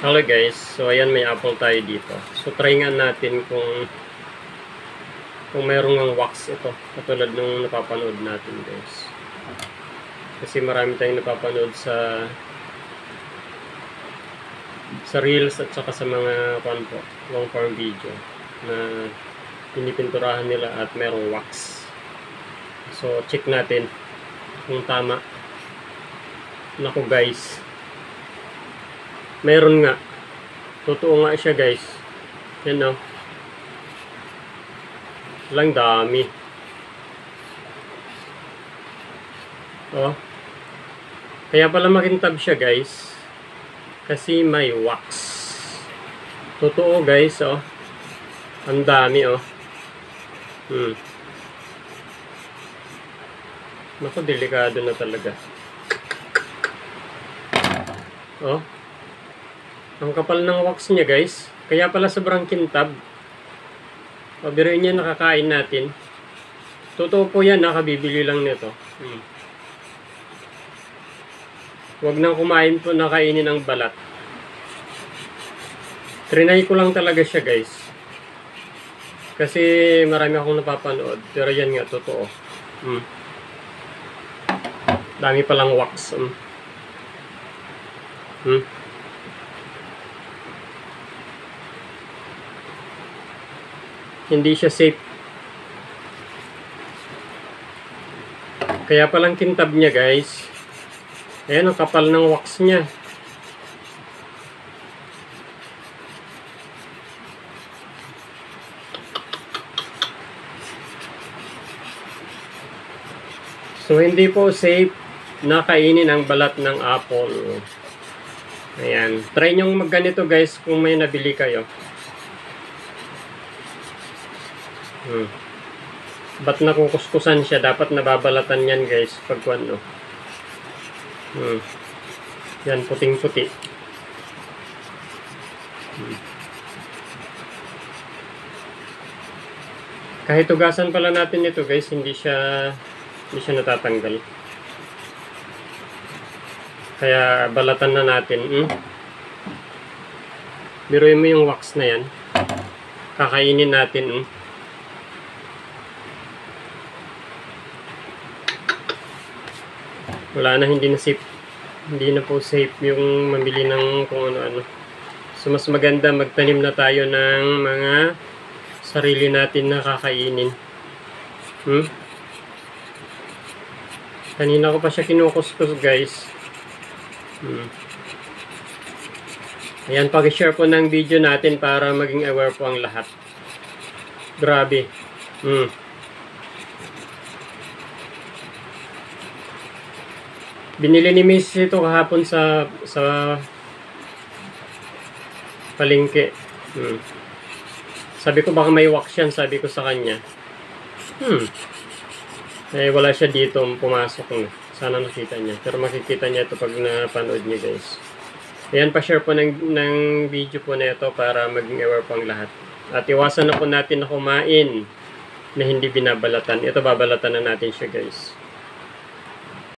Hello guys, so ayan may apple tayo dito. So try nga natin kung mayroong ng wax ito, katulad nung napapanood natin guys. Kasi marami tayong napapanood sa reels at saka sa mga long form video na pinipinturahan nila at merong wax. So check natin kung tama. Naku guys, meron nga. Totoo nga siya guys. Yan o. Lang dami. Oh. Kaya pala makintab siya guys. Kasi may wax. Totoo guys oh. Ang dami oh. Naku, delikado na talaga. Oh. Ang kapal ng wax niya guys. Kaya pala sobrang kintab. Pabiruin niya nakakain natin. Totoo po yan, nakabibili lang nito. Huwag nang kumain po na kainin ang balat. Trinay ko lang talaga siya guys. Kasi marami akong napapanood. Pero yan nga, totoo. Dami palang wax. Hindi siya safe. Kaya palang kintab niya guys. Ayan ang kapal ng wax niya. So hindi po safe na kainin ang balat ng apple. Ayan. Try nyo magganito guys kung may nabili kayo. Ba't nakukuskusan siya? Dapat nababalatan yan guys pag ano. Yan, puting-puti. Kahit tugasan pala natin ito guys, hindi siya natatanggal. Kaya balatan na natin. Biruin mo yung wax na yan. Kakainin natin. Wala na, hindi na po safe yung mamili ng kung ano-ano. So mas maganda magtanim na tayo ng mga sarili natin na kakainin. Kanina ko pa siya kinukuskus guys. Ayan, pag-share po ng video natin para maging aware po ang lahat. Grabe. Binili ni Miss ito kahapon sa palengke. Sabi ko baka may wax yan, sabi ko sa kanya. Eh wala siya dito, pumasok na. Sana nakita niya. Pero makikita niya ito pag napanood niya guys. Ayan, pa-share po ng video po na ito para maging aware po ang lahat. At iwasan na po natin na kumain na hindi binabalatan. Ito, babalatan na natin siya guys.